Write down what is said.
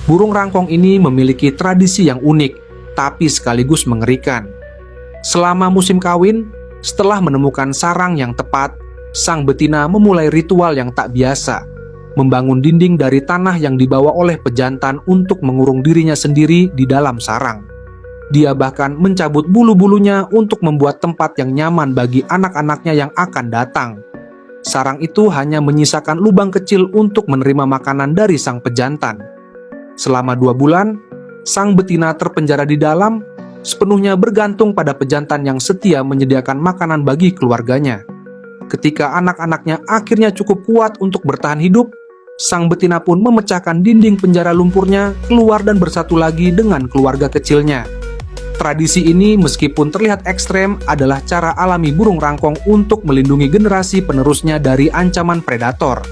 Burung rangkong ini memiliki tradisi yang unik, tapi sekaligus mengerikan. Selama musim kawin, setelah menemukan sarang yang tepat, sang betina memulai ritual yang tak biasa, membangun dinding dari tanah yang dibawa oleh pejantan untuk mengurung dirinya sendiri di dalam sarang. Dia bahkan mencabut bulu-bulunya untuk membuat tempat yang nyaman bagi anak-anaknya yang akan datang. Sarang itu hanya menyisakan lubang kecil untuk menerima makanan dari sang pejantan. Selama 2 bulan, sang betina terpenjara di dalam, sepenuhnya bergantung pada pejantan yang setia menyediakan makanan bagi keluarganya. Ketika anak-anaknya akhirnya cukup kuat untuk bertahan hidup, sang betina pun memecahkan dinding penjara lumpurnya, keluar dan bersatu lagi dengan keluarga kecilnya. Tradisi ini meskipun terlihat ekstrem adalah cara alami burung rangkong untuk melindungi generasi penerusnya dari ancaman predator.